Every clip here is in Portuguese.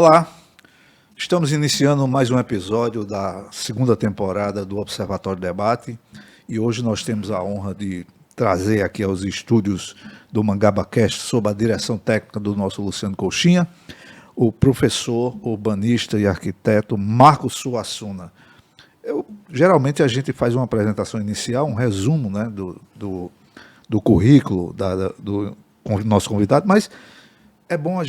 Olá, estamos iniciando mais um episódio da segunda temporada do Observatório Debate e hoje nós temos a honra de trazer aqui aos estúdios do MangabaCast, sob a direção técnica do nosso Luciano Coxinha, o professor, urbanista e arquiteto Marcos Suassuna. Geralmente a gente faz uma apresentação inicial, um resumo, né, do currículo do nosso convidado, mas é bom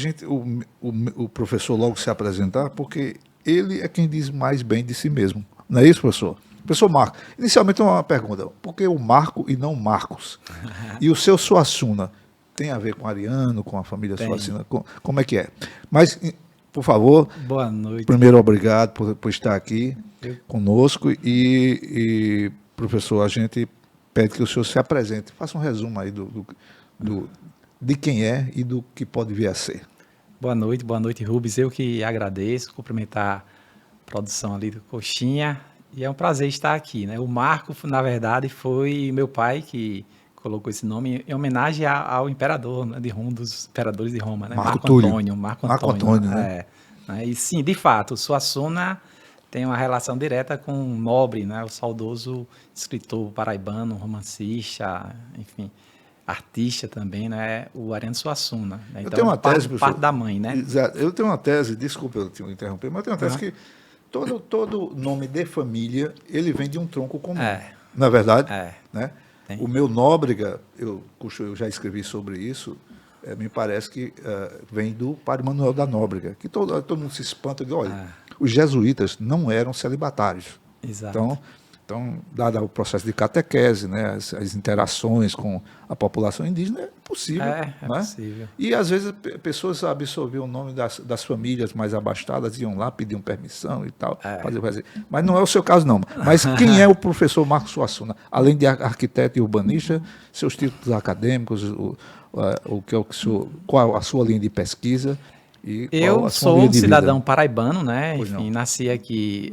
o professor logo se apresentar, porque ele é quem diz mais bem de si mesmo. Não é isso, professor? Professor Marco, inicialmente uma pergunta. Por que o Marco e não Marcos? E o seu Suassuna tem a ver com Ariano, com a família Suassuna? Como é que é? Mas, por favor, boa noite. Primeiro, obrigado por estar aqui conosco. E, professor, a gente pede que o senhor se apresente. Faça um resumo aí de quem é e do que pode vir a ser. Boa noite, Rubens. Eu que agradeço, cumprimentar a produção ali do Coxinha, e é um prazer estar aqui, né? O Marco, na verdade, foi meu pai que colocou esse nome em homenagem ao imperador, né, um dos imperadores de Roma, né? Marco Antônio, né? E sim, de fato, o Suassuna tem uma relação direta com o nobre, né? O saudoso escritor paraibano, romancista, enfim, artista também, né? O Ariano Suassuna. Né? Então, eu tenho uma tese, parte da mãe, né? Exato. Eu tenho uma tese, desculpa eu te interromper, mas eu tenho uma tese que todo nome de família, ele vem de um tronco comum. Não é verdade? Né? O meu Nóbrega, eu já escrevi sobre isso, me parece que vem do Padre Manuel da Nóbrega, que todo mundo se espanta de, olha, os jesuítas não eram celibatários. Exato. Então, dado o processo de catequese, né, as interações com a população indígena, é possível. É né? possível. E, às vezes, pessoas absorviam o nome das famílias mais abastadas, iam lá, pediam permissão e tal. Fazer. Mas não é o seu caso, não. Mas quem é o professor Marcos Suassuna? Além de arquiteto e urbanista, seus títulos acadêmicos, qual a sua linha de pesquisa? Eu sou um cidadão paraibano, né? Enfim, nasci aqui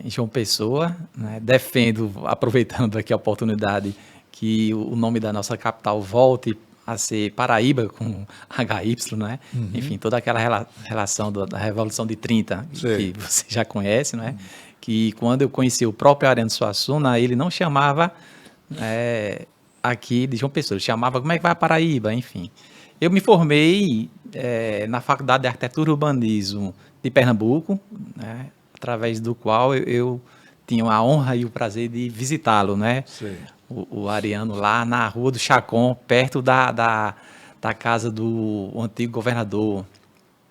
em João Pessoa, né? Defendo, aproveitando aqui a oportunidade, que o nome da nossa capital volte a ser Paraíba, com HY, né? Uhum. Enfim, toda aquela relação da Revolução de 30, que você já conhece, né? Que quando eu conheci o próprio Ariano Suassuna, ele não chamava aqui de João Pessoa, ele chamava como é que vai a Paraíba, enfim. Eu me formei na Faculdade de Arquitetura e Urbanismo de Pernambuco, né, através do qual eu tinha a honra e o prazer de visitá-lo, né? O Ariano lá na Rua do Chacon, perto da casa do antigo governador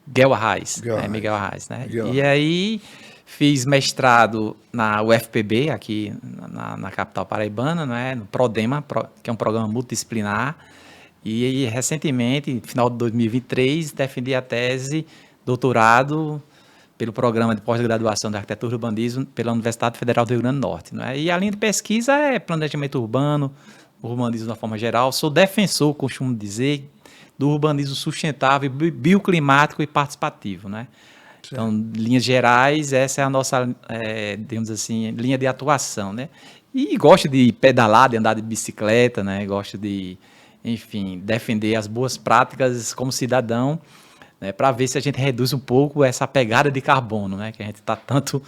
Miguel Arraes, né? E aí fiz mestrado na UFPB, aqui na capital paraibana, né, no PRODEMA, que é um programa multidisciplinar. E recentemente, no final de 2023, defendi a tese doutorado pelo programa de pós-graduação de arquitetura e urbanismo pela Universidade Federal do Rio Grande do Norte. Né? E a linha de pesquisa é planejamento urbano, urbanismo de uma forma geral. Sou defensor, costumo dizer, do urbanismo sustentável, bioclimático e participativo. Né? Então, em linhas gerais, essa é a nossa, digamos assim, linha de atuação. Né? E gosto de pedalar, de andar de bicicleta, né? Gosto de, enfim, defender as boas práticas como cidadão, né, para ver se a gente reduz um pouco essa pegada de carbono, né, que a gente está tanto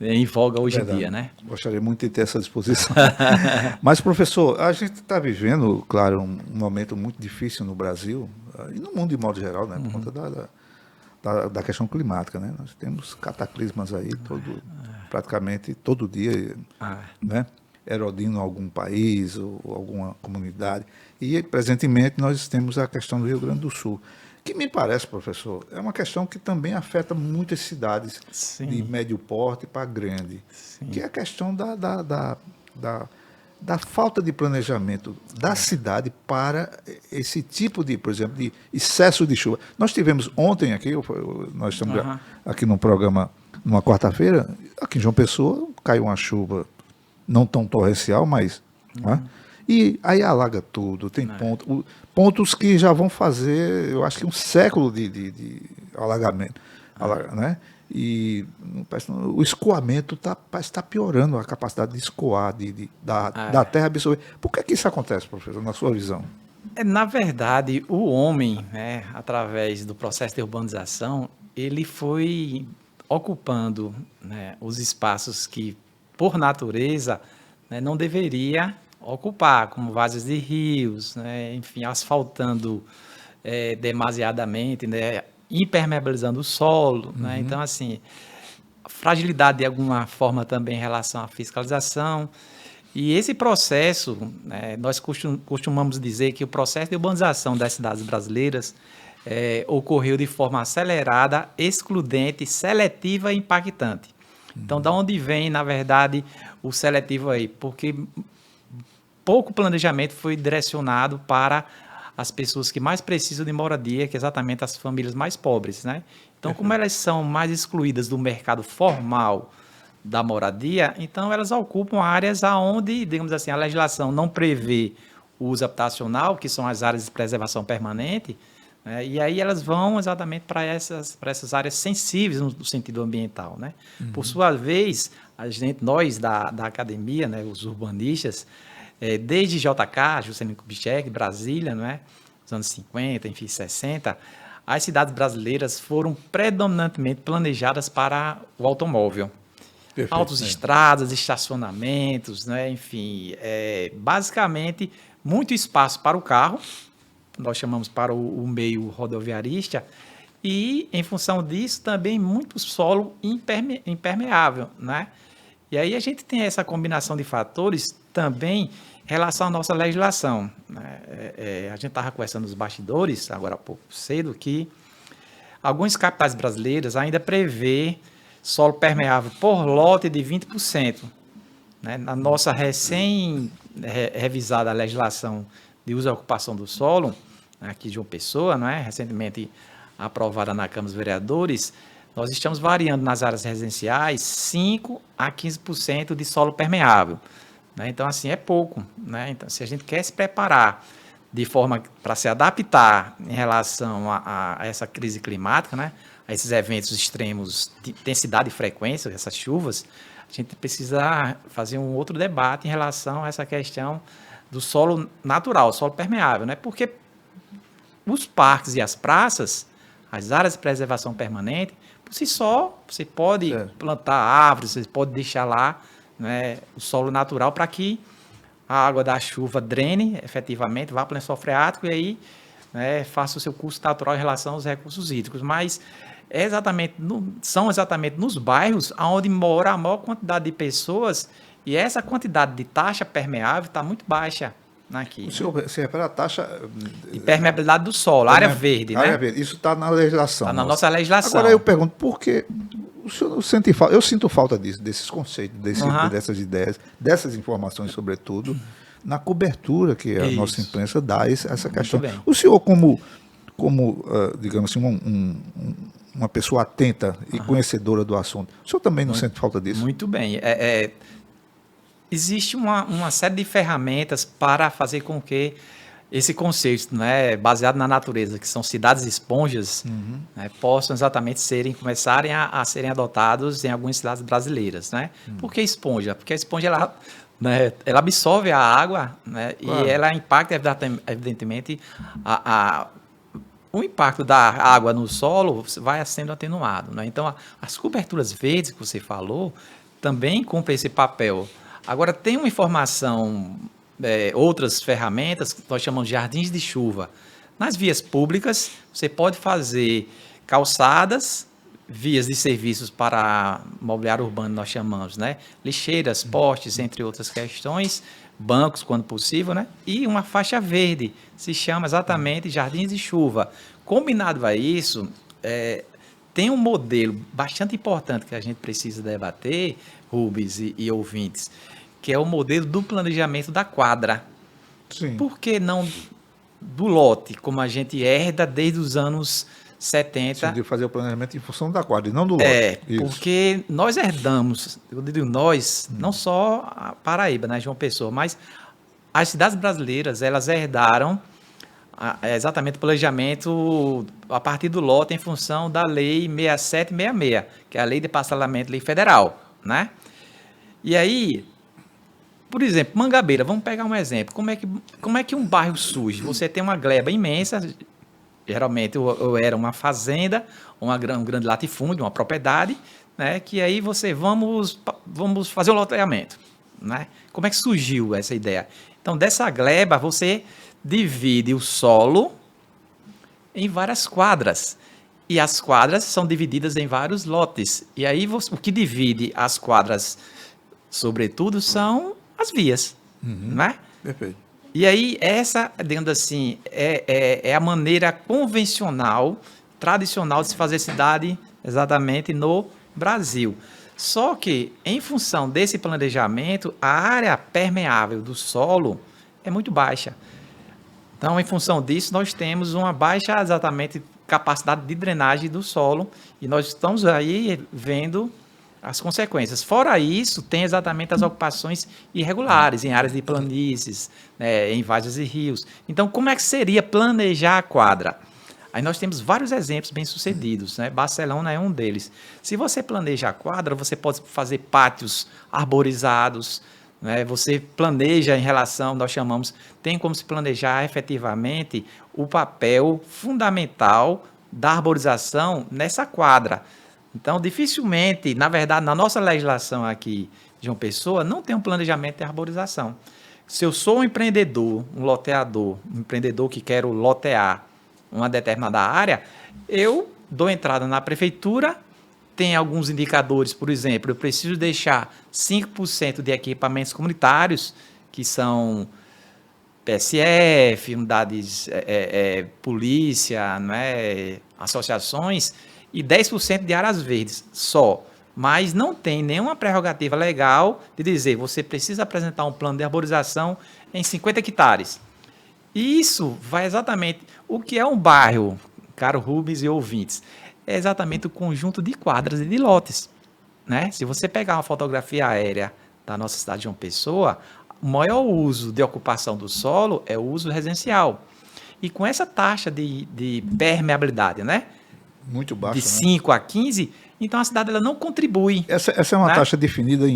em voga hoje em dia. Né? Gostaria muito de ter essa disposição. Mas, professor, a gente está vivendo, claro, um momento muito difícil no Brasil e no mundo de modo geral, né, por conta da questão climática. Né? Nós temos cataclismas aí praticamente todo dia, né? Erodindo algum país ou alguma comunidade. E, presentemente, nós temos a questão do Rio Grande do Sul, que me parece, professor, é uma questão que também afeta muitas cidades de médio porte para grande, que é a questão da falta de planejamento da cidade para esse tipo de, por exemplo, de excesso de chuva. Nós tivemos ontem aqui, nós estamos aqui num programa, numa quarta-feira, aqui em João Pessoa, caiu uma chuva não tão torrencial, mas... Né? E aí alaga tudo, tem pontos que já vão fazer, eu acho que um século de alagamento. Né? E o escoamento parece estar piorando a capacidade de escoar, da terra absorver. Por que isso acontece, professor, na sua visão? Na verdade, o homem, né, através do processo de urbanização, ele foi ocupando, né, os espaços que, por natureza, né, não deveria ocupar, como várzeas de rios, né, enfim, asfaltando demasiadamente, né, impermeabilizando o solo. Né, então, assim, fragilidade de alguma forma também em relação à fiscalização. E esse processo, né, nós costumamos dizer que o processo de urbanização das cidades brasileiras ocorreu de forma acelerada, excludente, seletiva e impactante. Então, da onde vem, na verdade, o seletivo aí? Porque pouco planejamento foi direcionado para as pessoas que mais precisam de moradia, que é exatamente as famílias mais pobres, né? Então, como elas são mais excluídas do mercado formal da moradia, então elas ocupam áreas onde, digamos assim, a legislação não prevê o uso habitacional, que são as áreas de preservação permanente, né? E aí elas vão exatamente para essas áreas sensíveis no sentido ambiental, né? Por sua vez, nós da academia, né, os urbanistas, desde JK, Juscelino Kubitschek, Brasília, né, nos anos 50, enfim, 60, as cidades brasileiras foram predominantemente planejadas para o automóvel. Perfeito, autoestradas, estacionamentos, né, enfim, basicamente muito espaço para o carro, nós chamamos para o meio rodoviarista, e em função disso também muito solo impermeável, né? E aí a gente tem essa combinação de fatores também em relação à nossa legislação, né? A gente estava conversando nos bastidores, agora há pouco cedo, que algumas capitais brasileiras ainda prevê solo permeável por lote de 20%. Né? Na nossa recém-revisada legislação de uso e ocupação do solo, aqui de João Pessoa, né? Recentemente aprovada na Câmara dos Vereadores, nós estamos variando nas áreas residenciais 5% a 15% de solo permeável. Né? Então, assim, é pouco. Né? Então, se a gente quer se preparar de forma para se adaptar em relação a essa crise climática, né? A esses eventos extremos de intensidade e frequência, essas chuvas, a gente precisa fazer um outro debate em relação a essa questão do solo natural, solo permeável, né? Porque os parques e as praças, as áreas de preservação permanente, por si só, você pode plantar árvores, você pode deixar lá, né, o solo natural para que a água da chuva drene efetivamente, vá para o lençol freático e aí, né, faça o seu curso natural em relação aos recursos hídricos. Mas são exatamente nos bairros onde mora a maior quantidade de pessoas e essa quantidade de taxa permeável está muito baixa aqui. O senhor se refere à taxa de permeabilidade do solo, área verde, né? Área verde. Isso está na legislação. Está na nossa legislação. Agora eu pergunto, por que o senhor sente falta? Eu sinto falta disso, desses conceitos, dessas ideias, dessas informações, sobretudo, na cobertura que a nossa imprensa dá essa questão. O senhor, como digamos assim, uma pessoa atenta e conhecedora do assunto, o senhor também não sente falta disso? Muito bem. Existe uma série de ferramentas para fazer com que esse conceito, né, baseado na natureza, que são cidades esponjas, né, possam exatamente começarem a serem adotados em algumas cidades brasileiras. Né? Por que esponja? Porque a esponja ela absorve a água, né, claro. E ela impacta, evidentemente, o impacto da água no solo vai sendo atenuado. Né? Então, as coberturas verdes que você falou também cumprem esse papel. Agora, tem uma informação, outras ferramentas que nós chamamos de jardins de chuva. Nas vias públicas, você pode fazer calçadas, vias de serviços para mobiliário urbano, nós chamamos, né? Lixeiras, postes, entre outras questões, bancos, quando possível, né? E uma faixa verde, se chama exatamente jardins de chuva. Combinado a isso, tem um modelo bastante importante que a gente precisa debater, Rubens e ouvintes, que é o modelo do planejamento da quadra. Sim. Por que não do lote, como a gente herda desde os anos 70? Sim, de fazer o planejamento em função da quadra e não do lote. Porque nós herdamos, eu digo nós, não só a Paraíba, né, João Pessoa, mas as cidades brasileiras, elas herdaram exatamente o planejamento a partir do lote em função da Lei 6766, que é a Lei de Parcelamento, Lei Federal, né? E aí, por exemplo, Mangabeira, vamos pegar um exemplo. Como é que um bairro surge? Você tem uma gleba imensa, geralmente ou era uma fazenda, um grande latifúndio, uma propriedade, né? Que aí vamos fazer o loteamento, né? Como é que surgiu essa ideia? Então, dessa gleba, você divide o solo em várias quadras. E as quadras são divididas em vários lotes. E aí, o que divide as quadras, sobretudo, são as vias, né? Perfeito. E aí, essa, digamos assim, é a maneira convencional, tradicional de se fazer cidade exatamente no Brasil. Só que, em função desse planejamento, a área permeável do solo é muito baixa. Então, em função disso, nós temos uma baixa, exatamente, capacidade de drenagem do solo e nós estamos aí vendo as consequências. Fora isso, tem exatamente as ocupações irregulares em áreas de planícies, né, em várzeas e rios. Então, como é que seria planejar a quadra? Aí nós temos vários exemplos bem-sucedidos, né? Barcelona é um deles. Se você planeja a quadra, você pode fazer pátios arborizados, né? Você planeja em relação, nós chamamos, tem como se planejar efetivamente o papel fundamental da arborização nessa quadra. Então, dificilmente, na verdade, na nossa legislação aqui de João Pessoa, não tem um planejamento de arborização. Se eu sou um empreendedor, um loteador, um empreendedor que quero lotear uma determinada área, eu dou entrada na prefeitura, tem alguns indicadores, por exemplo, eu preciso deixar 5% de equipamentos comunitários, que são PSF, unidades, polícia, né, associações, e 10% de áreas verdes só. Mas não tem nenhuma prerrogativa legal de dizer você precisa apresentar um plano de arborização em 50 hectares. E isso vai exatamente... O que é um bairro, caro Rubens e ouvintes? É exatamente o conjunto de quadras e de lotes, né? Se você pegar uma fotografia aérea da nossa cidade de João Pessoa, o maior uso de ocupação do solo é o uso residencial. E com essa taxa de permeabilidade, né? Muito baixa, de 5 a 15, então a cidade ela não contribui. Essa é uma, né, taxa definida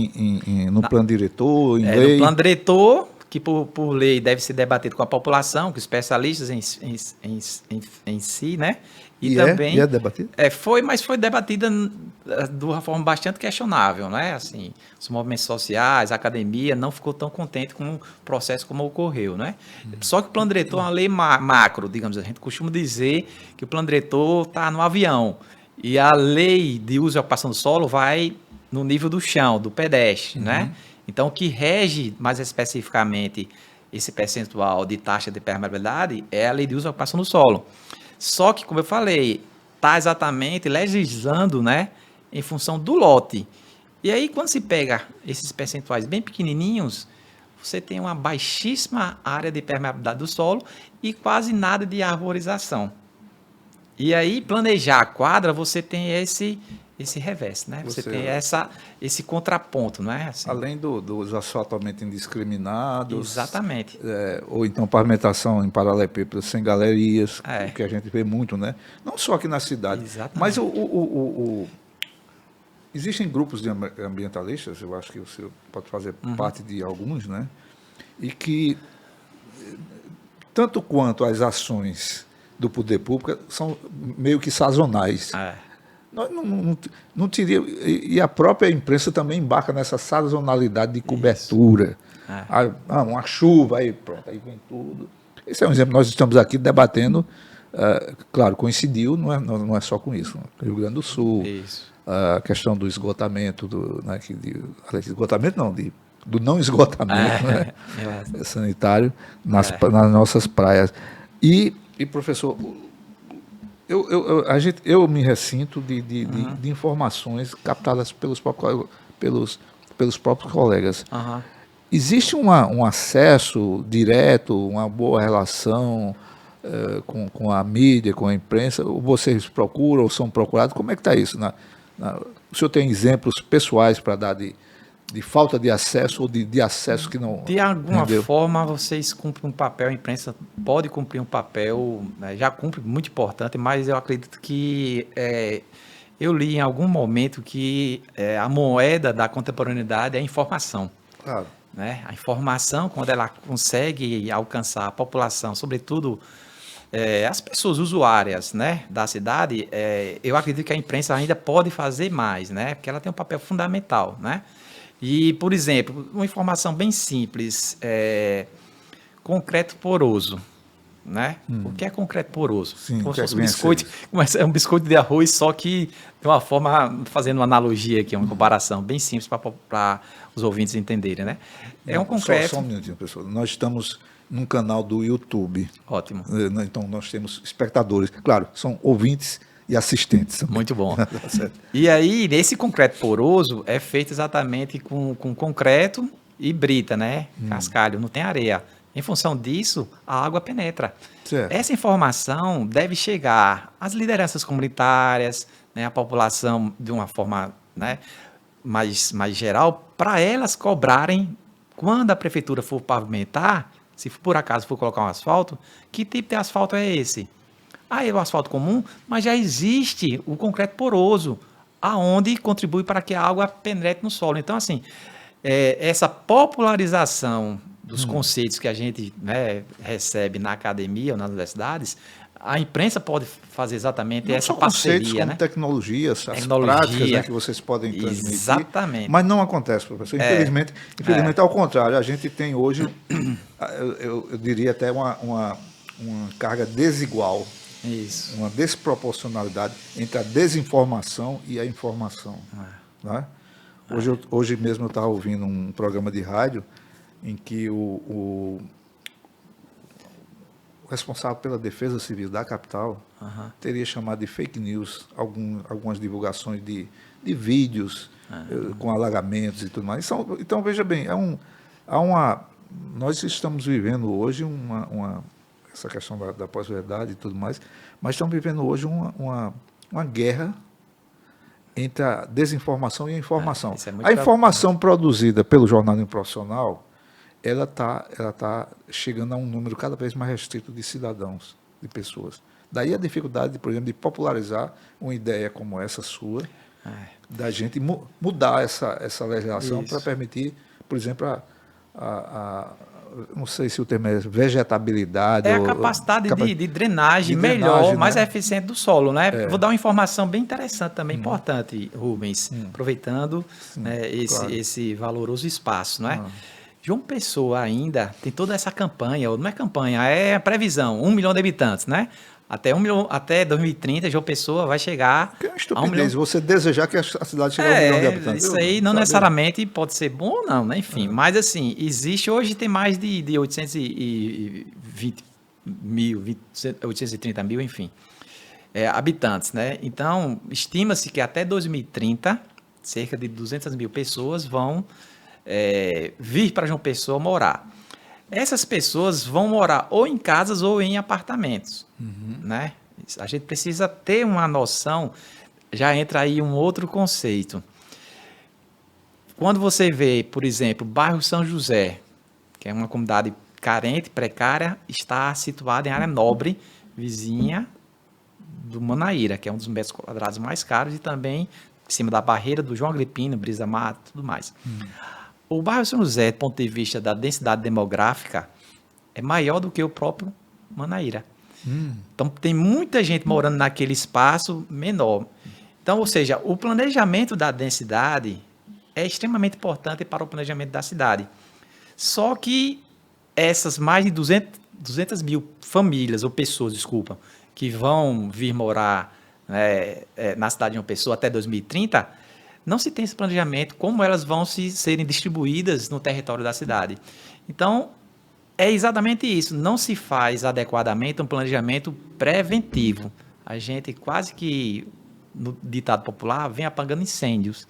no plano diretor, em lei? No plano diretor, que por lei deve ser debatido com a população, com especialistas em si, né? E também é debatido? Mas foi debatida de uma forma bastante questionável, né? Assim, os movimentos sociais, a academia não ficou tão contente com o processo como ocorreu, né? Só que o plano diretor é uma lei macro, digamos, a gente costuma dizer que o plano diretor está no avião e a lei de uso e ocupação do solo vai no nível do chão, do pedestre, né? Então, o que rege mais especificamente esse percentual de taxa de permeabilidade é a lei de uso e ocupação do solo. Só que, como eu falei, está exatamente legislando, né, em função do lote. E aí, quando se pega esses percentuais bem pequenininhos, você tem uma baixíssima área de permeabilidade do solo e quase nada de arborização. E aí, planejar a quadra, você tem esse revés, né? Você tem esse contraponto, não é? Assim. Além dos asfaltamentos indiscriminados. Exatamente. Ou então pavimentação em paralelepípedo sem galerias, o que a gente vê muito, né? Não só aqui na cidade. Exatamente. Mas existem grupos de ambientalistas, eu acho que o senhor pode fazer parte de alguns, né? E que, tanto quanto as ações do poder público, são meio que sazonais. Não teria, e a própria imprensa também embarca nessa sazonalidade de cobertura. Uma chuva, aí pronto, aí vem tudo. Esse é um exemplo. Nós estamos aqui debatendo, claro, coincidiu, não é só com isso. Rio Grande do Sul, a questão do esgotamento, do não esgotamento, né, sanitário nas nossas praias. E professor, eu me ressinto de informações captadas pelos próprios colegas. Existe um acesso direto, uma boa relação com a mídia, com a imprensa? Ou vocês procuram ou são procurados? Como é que está isso? O senhor tem exemplos pessoais para dar de falta de acesso ou de acesso que não... De alguma forma, vocês cumprem um papel, a imprensa pode cumprir um papel, né, já cumpre muito importante, mas eu acredito que eu li em algum momento que a moeda da contemporaneidade é a informação. Claro. Né? A informação, quando ela consegue alcançar a população, sobretudo as pessoas usuárias, né, da cidade, eu acredito que a imprensa ainda pode fazer mais, né, porque ela tem um papel fundamental, né? E, por exemplo, uma informação bem simples, concreto poroso, né? O que é concreto poroso? Sim, Como o que se é fosse que um vem a ser biscoito, isso? é um biscoito de arroz, só que de uma forma, fazendo uma analogia aqui, uma comparação bem simples para os ouvintes entenderem, né? É um Não, só um concreto, minutinho, pessoal. Nós estamos num canal do YouTube. ótimo, Então, nós temos espectadores. Claro, são ouvintes e assistentes também. muito bom. Tá certo. E aí, nesse concreto poroso, é feito exatamente com concreto e brita, né? Cascalho, não tem areia. Em função disso, a água penetra. Certo. Essa informação deve chegar às lideranças comunitárias, né, à população de uma forma, né, mais geral, para elas cobrarem, quando a prefeitura for pavimentar, se por acaso for colocar um asfalto, que tipo de asfalto é esse? Ah, é o asfalto comum, mas já existe o concreto poroso, aonde contribui para que a água penetre no solo. Então, assim, essa popularização dos conceitos que a gente, né, recebe na academia ou nas universidades, a imprensa pode fazer exatamente Não essa só conceitos, parceria, como né? tecnologias, as Tecnologia. práticas, né, que vocês podem transmitir. Exatamente. Mas não acontece, professor. Infelizmente, ao contrário, a gente tem hoje, eu diria até uma carga desigual, Isso. uma desproporcionalidade entre a desinformação e a informação. Né? Hoje mesmo eu estava ouvindo um programa de rádio em que o responsável pela defesa civil da capital teria chamado de fake news algumas divulgações de vídeos com alagamentos e tudo mais. Então veja bem, nós estamos vivendo hoje essa questão da pós-verdade e tudo mais, mas estamos vivendo hoje uma guerra entre a desinformação e a informação. Isso é muito A informação produzida pelo jornalismo profissional, ela tá chegando a um número cada vez mais restrito de cidadãos, de pessoas. Daí a dificuldade, por exemplo, de popularizar uma ideia como essa sua, da gente mudar essa legislação para permitir, por exemplo, não sei se o termo é vegetabilidade. É a capacidade de drenagem melhor, drenagem, mais né? eficiente do solo, né? Vou dar uma informação bem interessante também, importante, Rubens, aproveitando, né, claro. esse valoroso espaço, não é? João Pessoa ainda tem toda essa campanha, ou não é campanha, é a previsão, 1 milhão de habitantes, né? Até 2030, João Pessoa vai chegar Que é uma a 1 estupidez, milhão. você desejar que a cidade chegue a 1 milhão de habitantes. Isso aí não Sabe? necessariamente pode ser bom ou não, né? Enfim, mas assim, existe, hoje tem mais de 820 mil, 830 mil, enfim, habitantes, né? Então, estima-se que até 2030, cerca de 200 mil pessoas vão vir para João Pessoa morar. Essas pessoas vão morar ou em casas ou em apartamentos, né? A gente precisa ter uma noção, já entra aí um outro conceito. Quando você vê, por exemplo, bairro São José, que é uma comunidade carente, precária, está situada em área nobre, vizinha do Manaíra, que é um dos metros quadrados mais caros, e também em cima da barreira do João Agripino, Brisa Mata e tudo mais. O bairro São José, do ponto de vista da densidade demográfica, é maior do que o próprio Manaíra. Então, tem muita gente morando naquele espaço menor. Então, ou seja, o planejamento da densidade é extremamente importante para o planejamento da cidade. Só que essas mais de 200 mil famílias, ou pessoas, desculpa, que vão vir morar na cidade de João Pessoa até 2030, não se tem esse planejamento, como elas vão serem distribuídas no território da cidade. Então, é exatamente isso, não se faz adequadamente um planejamento preventivo. A gente quase que, no ditado popular, vem apagando incêndios.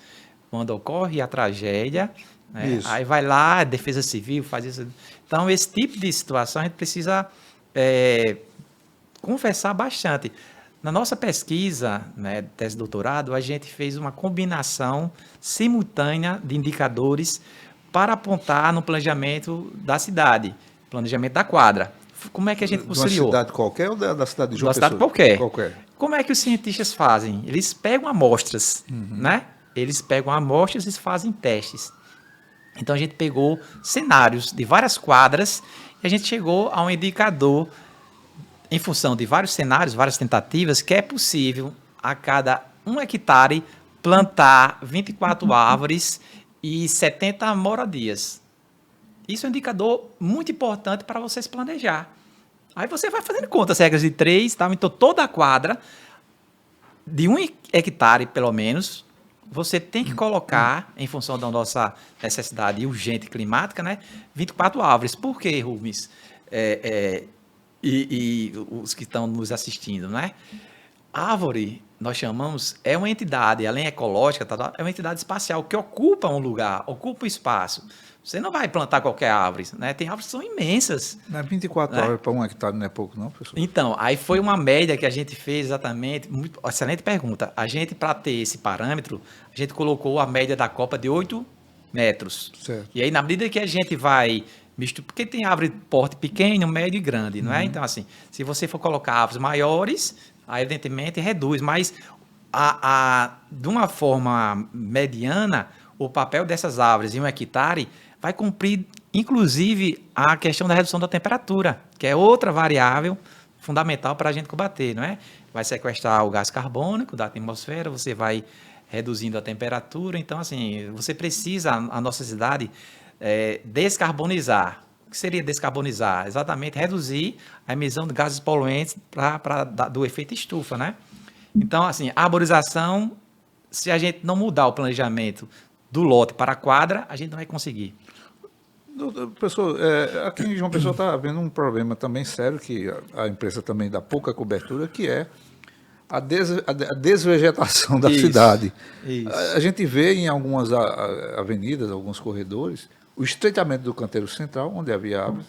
Quando ocorre a tragédia, né, aí vai lá, a Defesa Civil faz isso. Então, esse tipo de situação a gente precisa conversar bastante. Na nossa pesquisa, né, tese de doutorado, a gente fez uma combinação simultânea de indicadores para apontar no planejamento da cidade, planejamento da quadra. Como é que a gente conciliou? De uma cidade qualquer ou da cidade de João Da Pessoa? cidade qualquer. Como é que os cientistas fazem? Eles pegam amostras, né? Eles pegam amostras e fazem testes. Então, a gente pegou cenários de várias quadras e a gente chegou a um indicador em função de vários cenários, várias tentativas, que é possível, a cada 1 hectare, plantar 24 árvores e 70 moradias. Isso é um indicador muito importante para você se planejar. Aí você vai fazendo conta, as regras de 3, tá? Então toda a quadra, de 1 hectare pelo menos, você tem que colocar, em função da nossa necessidade urgente climática, né, 24 árvores. Por quê, Rubens? E os que estão nos assistindo, né? Árvore, nós chamamos, é uma entidade, além ecológica, é uma entidade espacial que ocupa um lugar, ocupa um espaço. Você não vai plantar qualquer árvore, né? Tem árvores que são imensas. Não é 24 né? horas para 1 hectare, não é pouco, não, professor? Então, aí foi uma média que a gente fez exatamente. Excelente pergunta. A gente, para ter esse parâmetro, a gente colocou a média da copa de 8 metros. Certo. E aí, na medida que a gente vai misturar, porque tem árvore de porte pequeno, médio e grande, não é? Então, assim, se você for colocar árvores maiores, aí, evidentemente, reduz. Mas, de uma forma mediana, o papel dessas árvores em 1 hectare vai cumprir, inclusive, a questão da redução da temperatura, que é outra variável fundamental para a gente combater, não é? Vai sequestrar o gás carbônico da atmosfera, você vai reduzindo a temperatura. Então, assim, você precisa, a nossa cidade, descarbonizar. O que seria descarbonizar? Exatamente reduzir a emissão de gases poluentes do efeito estufa, né? Então, assim, a arborização, se a gente não mudar o planejamento do lote para a quadra, a gente não vai conseguir. Professor, aqui em João Pessoa está havendo um problema também sério, que a empresa também dá pouca cobertura, que é a desvegetação da cidade. Isso. A gente vê em algumas avenidas, alguns corredores, o estreitamento do canteiro central, onde havia árvores,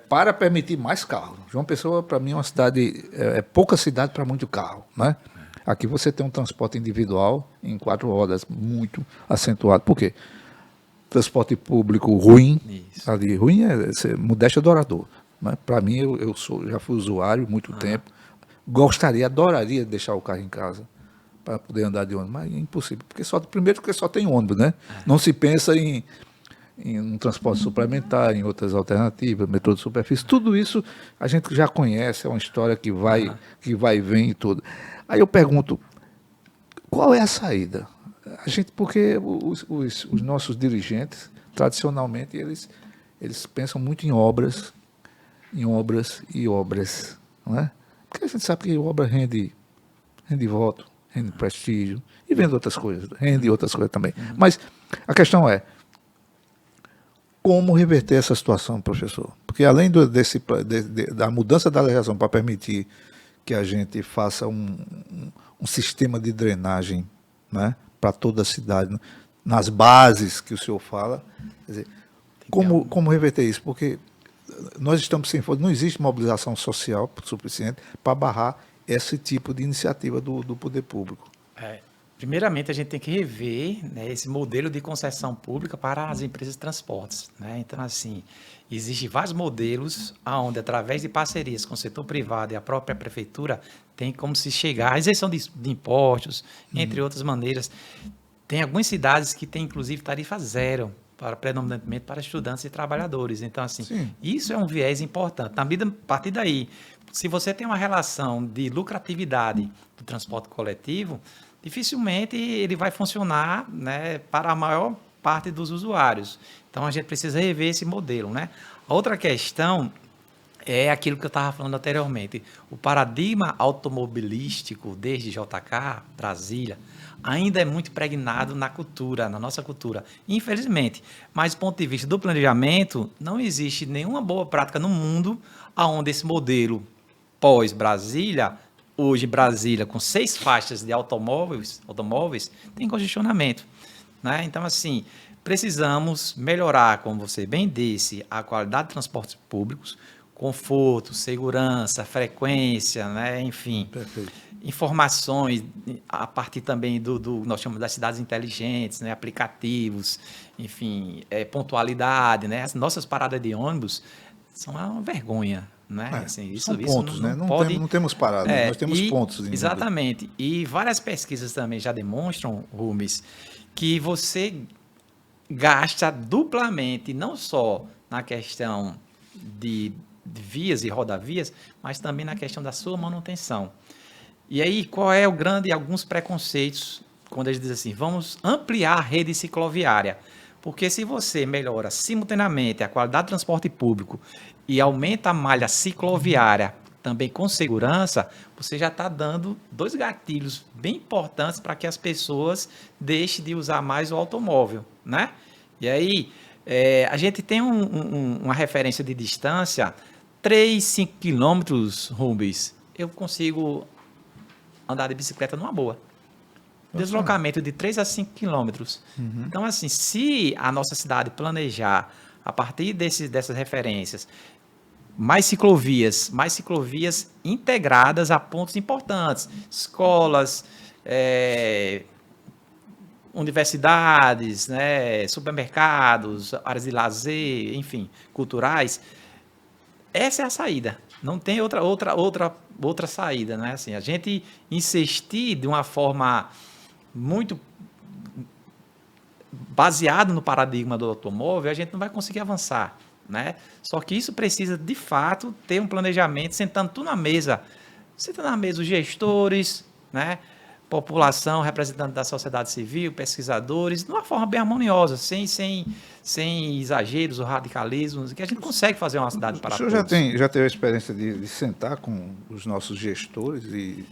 para permitir mais carro. João Pessoa, para mim, é uma cidade, pouca cidade para muito carro, né? Aqui você tem um transporte individual em 4 rodas muito acentuado. Por quê? Transporte público ruim, ali, ruim é ser modéstia adorador. Né? Para mim, já fui usuário muito tempo, adoraria deixar o carro em casa para poder andar de ônibus, mas é impossível, primeiro porque só tem ônibus, né? Não se pensa em um transporte suplementar, em outras alternativas, metrô de superfície, tudo isso a gente já conhece, é uma história que vai e vem e tudo. Aí eu pergunto, qual é a saída? Porque os nossos dirigentes, tradicionalmente, eles pensam muito em obras, não é? Porque a gente sabe que obra rende voto, rende prestígio, e rende outras coisas também. Mas a questão é, como reverter essa situação, professor? Porque além da mudança da legislação para permitir que a gente faça um sistema de drenagem, né, para toda a cidade, nas bases que o senhor fala. Quer dizer, como reverter isso? Porque nós estamos sem força, não existe mobilização social suficiente para barrar esse tipo de iniciativa do poder público. Primeiramente, a gente tem que rever, né, esse modelo de concessão pública para as empresas de transportes, né? Então, assim, existem vários modelos onde, através de parcerias com o setor privado e a própria prefeitura, tem como se chegar à isenção de impostos, entre outras maneiras. Tem algumas cidades que têm, inclusive, tarifa zero, predominantemente para estudantes e trabalhadores. Então, assim, Sim. Isso é um viés importante. A partir daí, se você tem uma relação de lucratividade do transporte coletivo, dificilmente ele vai funcionar, né, para a maior parte dos usuários. Então, a gente precisa rever esse modelo, né? A outra questão é aquilo que eu estava falando anteriormente. O paradigma automobilístico, desde JK, Brasília, ainda é muito impregnado na cultura, na nossa cultura. Infelizmente. Mas, do ponto de vista do planejamento, não existe nenhuma boa prática no mundo onde esse modelo pós-Brasília, hoje Brasília, com 6 faixas de automóveis tem congestionamento, né? Então, assim, precisamos melhorar, como você bem disse, a qualidade de transportes públicos, conforto, segurança, frequência, né? Enfim, Perfeito. Informações a partir também nós chamamos das cidades inteligentes, né? Aplicativos, enfim, pontualidade, né? As nossas paradas de ônibus são uma vergonha, né? Assim, são pontos, isso né? Não temos paradas, nós temos pontos. Exatamente. E várias pesquisas também já demonstram, Rubens, que você gasta duplamente, não só na questão de vias e rodovias, mas também na questão da sua manutenção. E aí, qual é o grande, alguns preconceitos, quando eles dizem assim, vamos ampliar a rede cicloviária, porque se você melhora simultaneamente a qualidade do transporte público e aumenta a malha cicloviária também com segurança, você já está dando dois gatilhos bem importantes para que as pessoas deixem de usar mais o automóvel, né? E aí, a gente tem uma referência de distância, 3, 5 quilômetros, Rubens, eu consigo andar de bicicleta numa boa. Deslocamento de 3 a 5 quilômetros. Então, assim, se a nossa cidade planejar, a partir dessas referências, mais ciclovias integradas a pontos importantes, escolas, universidades, né, supermercados, áreas de lazer, enfim, culturais, essa é a saída. Não tem outra saída, né? Assim, a gente insistir de uma forma muito baseado no paradigma do automóvel, a gente não vai conseguir avançar, né? Só que isso precisa, de fato, ter um planejamento, sentando tudo na mesa. Sentando na mesa os gestores, né? População, representante da sociedade civil, pesquisadores, de uma forma bem harmoniosa, sem exageros ou radicalismos, que a gente consegue fazer uma cidade para todos. O senhor já teve a experiência de sentar com os nossos gestores e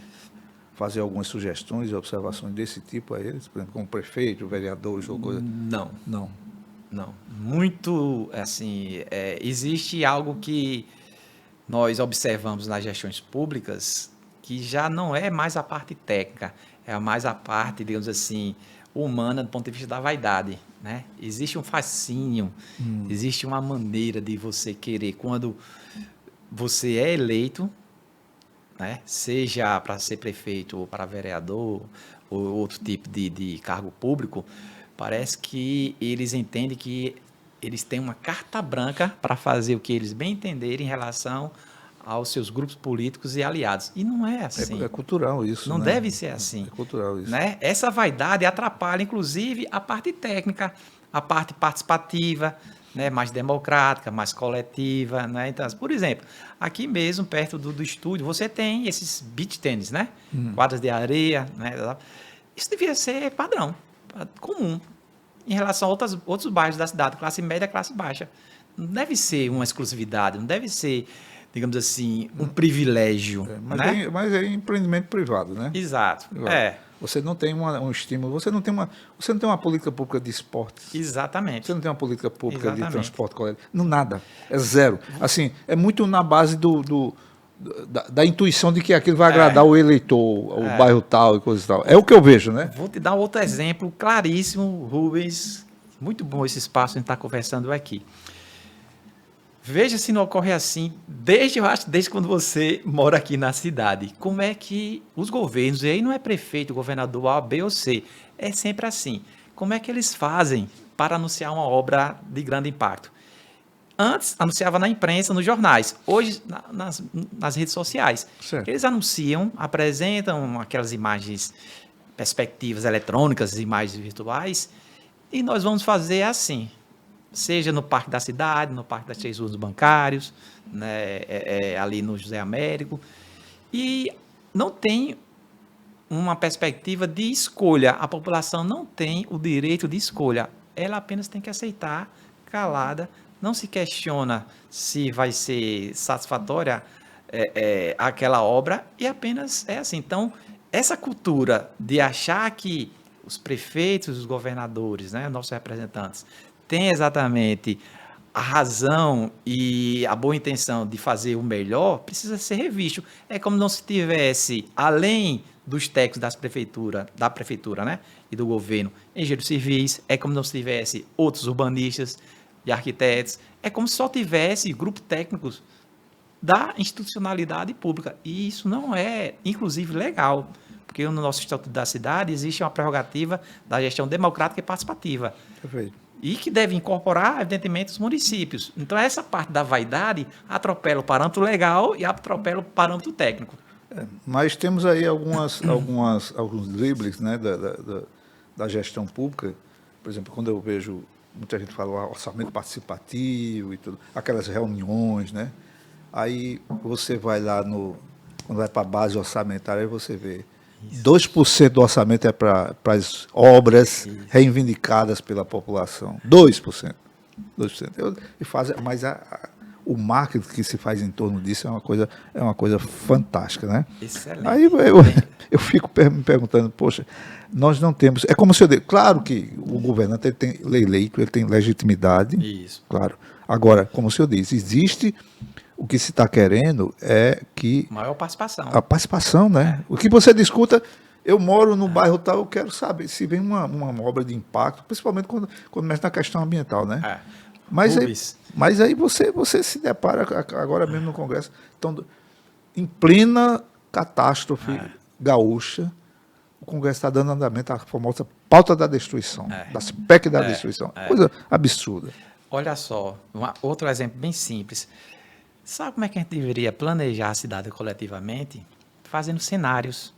fazer algumas sugestões e observações desse tipo a eles, por exemplo, como prefeito, vereadores ou coisa? Não. Não. Não. Muito, assim, existe algo que nós observamos nas gestões públicas que já não é mais a parte técnica, é mais a parte, digamos assim, humana do ponto de vista da vaidade, né? Existe um fascínio, existe uma maneira de você querer, quando você é eleito, né? Seja para ser prefeito ou para vereador ou outro tipo de cargo público, parece que eles entendem que eles têm uma carta branca para fazer o que eles bem entenderem em relação aos seus grupos políticos e aliados. E não é assim. É cultural isso, não né? Deve ser assim. É cultural isso. Né? Essa vaidade atrapalha, inclusive, a parte técnica, a parte participativa, né? Mais democrática, mais coletiva. Né? Então, por exemplo, aqui mesmo, perto do estúdio, você tem esses beach tênis, né? Quadras de areia. Né? Isso devia ser padrão, comum, em relação a outros bairros da cidade, classe média, classe baixa. Não deve ser uma exclusividade, não deve ser, digamos assim, um privilégio. Mas é empreendimento privado, né? Exato. Você não tem um estímulo, você não tem uma política pública de esportes. Exatamente. Você não tem uma política pública de transporte coletivo. Não, nada. É zero. Assim, é muito na base da intuição de que aquilo vai agradar o eleitor, o bairro tal e coisa e tal. É o que eu vejo, né? Vou te dar um outro exemplo claríssimo, Rubens. Muito bom esse espaço a gente estar conversando aqui. Veja se não ocorre assim, desde quando você mora aqui na cidade. Como é que os governos, e aí não é prefeito, governador A, B ou C, é sempre assim. Como é que eles fazem para anunciar uma obra de grande impacto? Antes, anunciava na imprensa, nos jornais. Hoje, nas redes sociais. Certo. Eles anunciam, apresentam aquelas imagens, perspectivas eletrônicas, imagens virtuais, e nós vamos fazer assim. Seja no Parque da Cidade, no Parque das Três Ruas dos Bancários, né, ali no José Américo. E não tem uma perspectiva de escolha. A população não tem o direito de escolha. Ela apenas tem que aceitar, calada, não se questiona se vai ser satisfatória aquela obra e apenas é assim. Então, essa cultura de achar que os prefeitos, os governadores, né, nossos representantes, têm exatamente a razão e a boa intenção de fazer o melhor, precisa ser revisto. É como não se tivesse, além dos técnicos da prefeitura, né, e do governo, engenheiros civis, é como não se tivesse outros urbanistas e arquitetos, é como se só tivesse grupo técnicos da institucionalidade pública. E isso não é, inclusive, legal, porque no nosso Estatuto da Cidade existe uma prerrogativa da gestão democrática e participativa. Perfeito. E que deve incorporar, evidentemente, os municípios. Então, essa parte da vaidade atropela o parâmetro legal e atropela o parâmetro técnico. Mas temos aí alguns dribles, né, da gestão pública. Por exemplo, quando eu vejo muita gente fala orçamento participativo e tudo, aquelas reuniões, né? Aí você vai lá quando vai para a base orçamentária, aí você vê 2% do orçamento é para as obras reivindicadas pela população. 2%. 2%. Mas o marketing que se faz em torno disso é uma coisa fantástica, né? Excelente. Aí eu fico me perguntando, poxa, nós não temos. É como se eu digo, claro que o governante ele tem eleito, ele tem legitimidade. Isso. Claro. Agora, como o senhor disse, existe. O que se está querendo é que. Maior participação. A participação, né? O que você discuta. Eu moro no bairro tal, eu quero saber se vem uma obra de impacto, principalmente quando mexe na questão ambiental, né? Mas aí você se depara agora mesmo no Congresso, então, em plena catástrofe gaúcha, o Congresso está dando andamento à famosa pauta da destruição, das PEC da destruição. Coisa absurda. Olha só, outro exemplo bem simples. Sabe como é que a gente deveria planejar a cidade coletivamente? Fazendo cenários.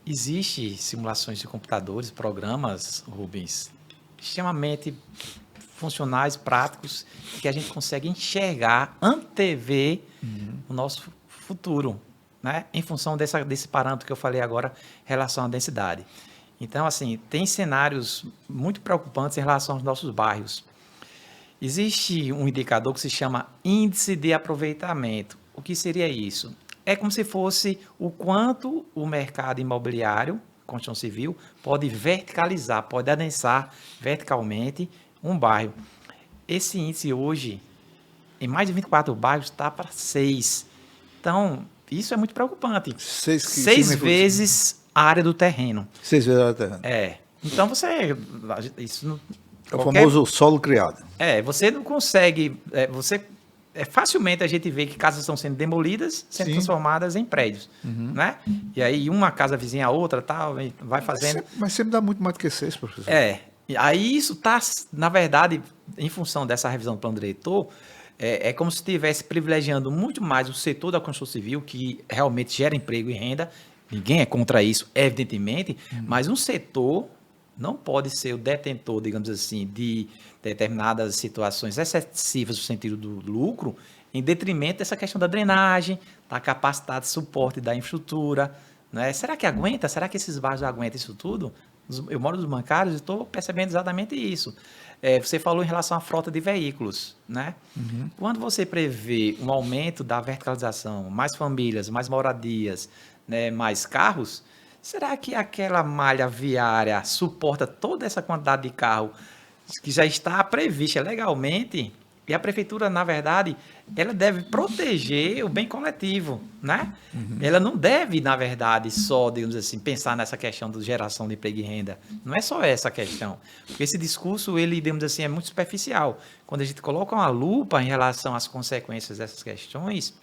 Existem simulações de computadores, programas, Rubens, extremamente funcionais, práticos, que a gente consegue enxergar, antever o nosso futuro, né? Em função desse parâmetro que eu falei agora, em relação à densidade. Então, assim, tem cenários muito preocupantes em relação aos nossos bairros. Existe um indicador que se chama índice de aproveitamento. O que seria isso? É como se fosse o quanto o mercado imobiliário, construção civil, pode verticalizar, pode adensar verticalmente um bairro. Esse índice hoje, em mais de 24 bairros, está para 6. Então, isso é muito preocupante. 6 vezes a área do terreno. 6 vezes a área do terreno. Então, isso não... É o famoso solo criado. Você não consegue... facilmente a gente vê que casas estão sendo demolidas, sendo transformadas em prédios. Né? E aí uma casa vizinha a outra, tal, vai fazendo... Mas sempre dá muito mais do que 6, professor. Aí isso está, na verdade, em função dessa revisão do plano diretor, é como se estivesse privilegiando muito mais o setor da construção civil, que realmente gera emprego e renda. Ninguém é contra isso, evidentemente, mas um setor não pode ser o detentor, digamos assim, de determinadas situações excessivas no sentido do lucro, em detrimento dessa questão da drenagem, da capacidade de suporte da infraestrutura. Né? Será que aguenta? Será que esses bairros aguentam isso tudo? Eu moro nos bancários e estou percebendo exatamente isso. Você falou em relação à frota de veículos. Né? Quando você prevê um aumento da verticalização, mais famílias, mais moradias, né, mais carros, será que aquela malha viária suporta toda essa quantidade de carro que já está prevista legalmente? E a prefeitura, na verdade, ela deve proteger o bem coletivo, né? Ela não deve, na verdade, só, digamos assim, pensar nessa questão de geração de emprego e renda. Não é só essa a questão. Porque esse discurso, ele, digamos assim, é muito superficial. Quando a gente coloca uma lupa em relação às consequências dessas questões,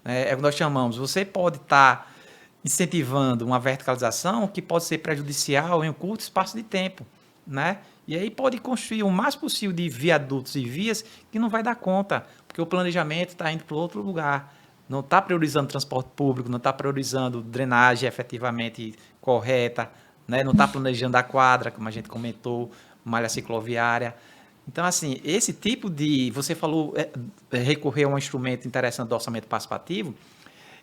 é o que nós chamamos, você pode estar incentivando uma verticalização que pode ser prejudicial em um curto espaço de tempo, né? E aí pode construir o mais possível de viadutos e vias que não vai dar conta, porque o planejamento está indo para outro lugar, não está priorizando transporte público, não está priorizando drenagem efetivamente correta, né? Não está planejando a quadra, como a gente comentou, malha cicloviária. Então, assim, esse tipo de... Você falou recorrer a um instrumento interessante do orçamento participativo.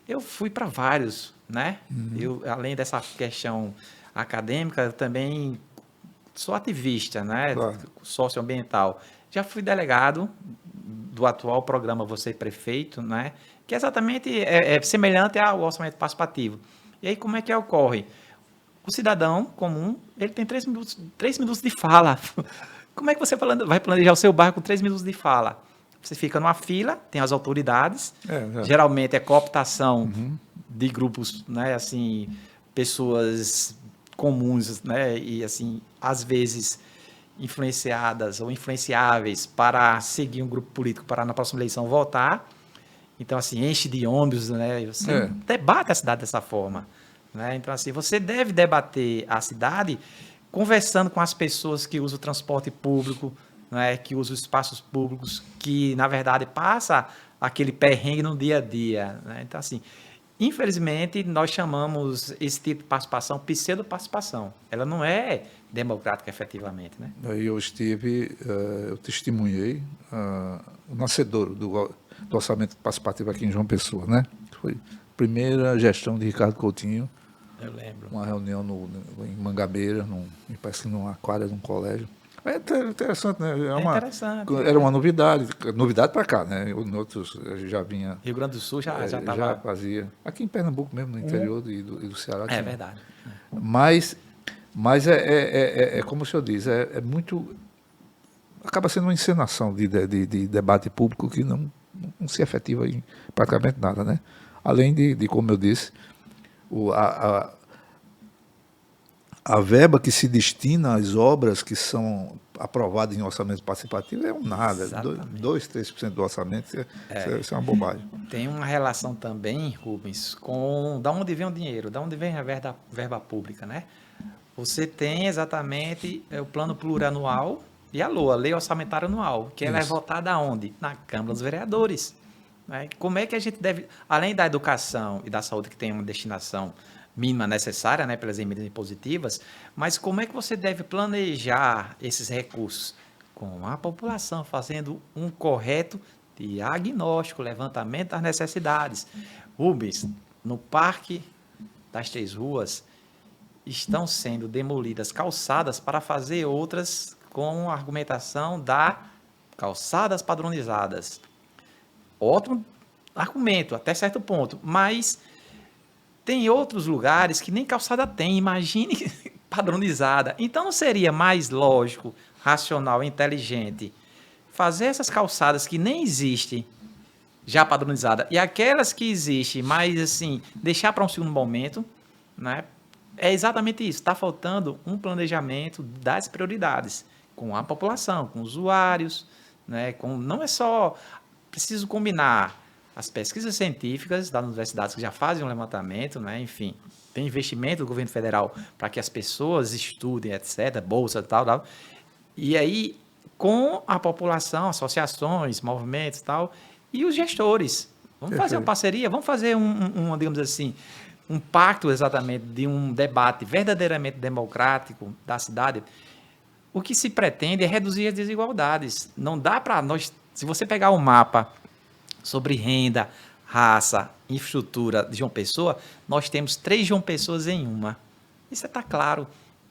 Eu fui para vários, né? Eu, além dessa questão acadêmica, eu também sou ativista, né? Claro. Socioambiental. Já fui delegado do atual programa Você Prefeito, né? Que exatamente é semelhante ao orçamento participativo. E aí, como é que ocorre? O cidadão comum, ele tem 3 minutos de fala. Como é que você vai planejar o seu bairro com 3 minutos de fala? Você fica numa fila, tem as autoridades, geralmente é cooptação de grupos, né, assim, pessoas comuns, né, e assim, às vezes influenciadas ou influenciáveis para seguir um grupo político para na próxima eleição votar. Então, assim, enche de ônibus, né, você debate a cidade dessa forma. Né? Então, assim, você deve debater a cidade conversando com as pessoas que usam o transporte público, né, que usa os espaços públicos, que, na verdade, passa aquele perrengue no dia a dia. Né? Então, assim, infelizmente, nós chamamos esse tipo de participação pseudo-participação. Ela não é democrática, efetivamente. Né? Aí eu testemunhei o nascedouro do orçamento participativo aqui em João Pessoa, né? Foi a primeira gestão de Ricardo Coutinho, Eu lembro. uma reunião em Mangabeira, me parece que numa quadra de um colégio. É interessante, né? Interessante. Era uma novidade para cá, né? Em outros já vinha, Rio Grande do Sul já já estava... fazia. Aqui em Pernambuco mesmo, no interior e do Ceará. É tinha. verdade. Mas é como o senhor diz, é muito. Acaba sendo uma encenação de debate público que não se efetiva em praticamente nada, né? Além de como eu disse, a verba que se destina às obras que são aprovadas em orçamento participativo é um nada. Exatamente. 2, 3% do orçamento, isso é uma bobagem. Tem uma relação também, Rubens, com da onde vem o dinheiro, da onde vem a verba pública, né? Você tem exatamente o plano plurianual e a LOA, Lei Orçamentária Anual, que ela é Isso. votada aonde? Na Câmara dos Vereadores. Né? Como é que a gente deve, além da educação e da saúde, que tem uma destinação mínima necessária, né, pelas emendas impositivas, mas como é que você deve planejar esses recursos? Com a população, fazendo um correto diagnóstico, levantamento das necessidades. Rubens, no Parque das Três Ruas, estão sendo demolidas calçadas para fazer outras com a argumentação da calçadas padronizadas. Ótimo argumento, até certo ponto, mas tem outros lugares que nem calçada tem, imagine padronizada. Então não seria mais lógico, racional, inteligente fazer essas calçadas que nem existem já padronizada e aquelas que existem, mas assim, deixar para um segundo momento, né? É exatamente isso. Está faltando um planejamento das prioridades com a população, com usuários, né? Não é só preciso combinar as pesquisas científicas das universidades que já fazem um levantamento, né? Enfim, tem investimento do governo federal para que as pessoas estudem, etc., bolsa, tal. E aí, com a população, associações, movimentos e tal, e os gestores. Vamos fazer uma parceria, vamos fazer digamos assim, um pacto exatamente de um debate verdadeiramente democrático da cidade. O que se pretende é reduzir as desigualdades. Não dá para nós, se você pegar um mapa sobre renda, raça, infraestrutura de João Pessoa, nós temos 3 João Pessoas em uma. Isso está claro,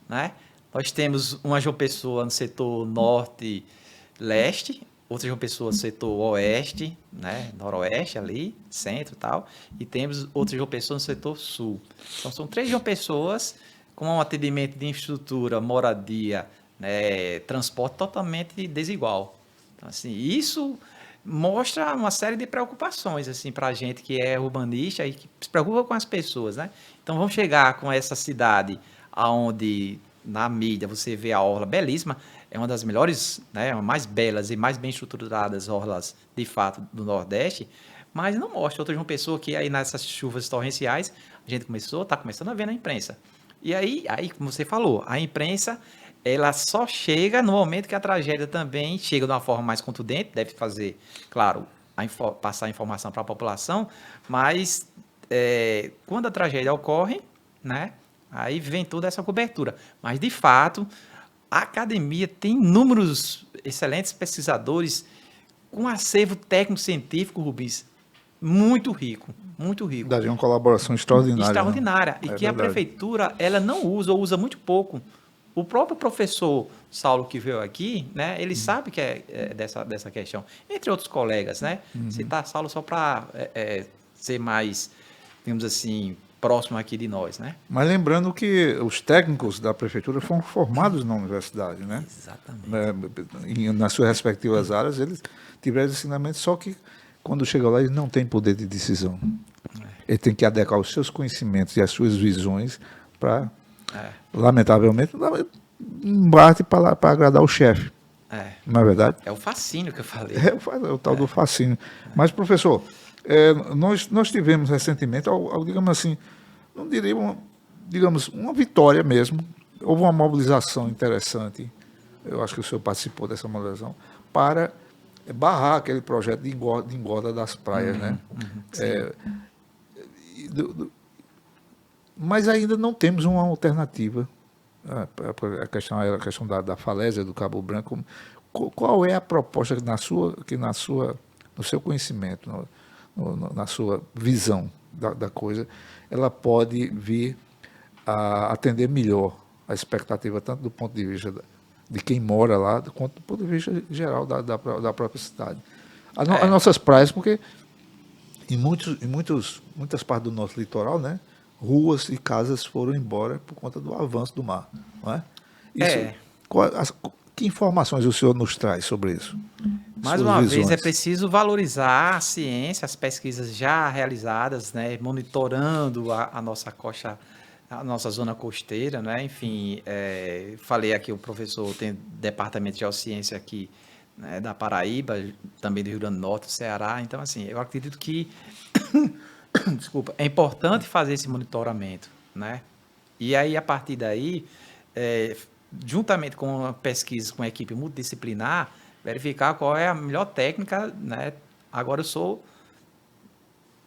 né? Nós temos uma João Pessoa no setor norte-leste, outra João Pessoa no setor oeste, né? Noroeste ali, centro e tal, e temos outra João Pessoa no setor sul. Então são 3 João Pessoas com um atendimento de infraestrutura, moradia, né? Transporte totalmente desigual. Então, assim, isso mostra uma série de preocupações assim, para a gente que é urbanista e que se preocupa com as pessoas. Né? Então vamos chegar com essa cidade onde na mídia você vê a orla belíssima, é uma das melhores, né, mais belas e mais bem estruturadas orlas de fato do Nordeste, mas não mostra outra João Pessoa que aí nessas chuvas torrenciais a gente está começando a ver na imprensa. E aí, como você falou, a imprensa ela só chega no momento que a tragédia também chega de uma forma mais contundente, deve fazer, claro, passar a informação para a população, mas quando a tragédia ocorre, né, aí vem toda essa cobertura. Mas, de fato, a academia tem inúmeros excelentes pesquisadores com acervo técnico-científico, Rubens, muito rico, muito rico. Daria uma colaboração extraordinária. Extraordinária. E que a prefeitura ela não usa, ou usa muito pouco. O próprio professor Saulo, que veio aqui, né, ele sabe que é dessa questão. Entre outros colegas, né? Citar Saulo só para ser mais, digamos assim, próximo aqui de nós, né? Mas lembrando que os técnicos da prefeitura foram formados na universidade, né? Exatamente. Nas suas respectivas áreas, eles tiveram ensinamento, só que quando chegam lá, eles não têm poder de decisão. Ele tem que adequar os seus conhecimentos e as suas visões para, lamentavelmente, embate para agradar o chefe. Não é verdade? É o fascínio que eu falei. É o tal do fascínio. Mas, professor, nós tivemos recentemente, digamos assim, não diria digamos, uma vitória mesmo. Houve uma mobilização interessante, eu acho que o senhor participou dessa mobilização, para barrar aquele projeto de engorda das praias, né? Mas ainda não temos uma alternativa. A questão da falésia do Cabo Branco. Qual é a proposta que na sua no seu conhecimento, na sua visão da coisa, ela pode vir a atender melhor a expectativa, tanto do ponto de vista de quem mora lá, quanto do ponto de vista geral da própria cidade. As nossas praias, porque em muitas partes do nosso litoral, né, ruas e casas foram embora por conta do avanço do mar. Não é? Que informações o senhor nos traz sobre isso? Mais uma vez, é preciso valorizar a ciência, as pesquisas já realizadas, né, monitorando a nossa costa, a nossa zona costeira, né? Enfim, falei aqui, o professor tem departamento de geociência aqui, né, da Paraíba, também do Rio Grande do Norte, do Ceará. Então, assim, eu acredito que desculpa, é importante fazer esse monitoramento, né? E aí, a partir daí, juntamente com a pesquisa, com a equipe multidisciplinar, verificar qual é a melhor técnica, né? Agora eu sou,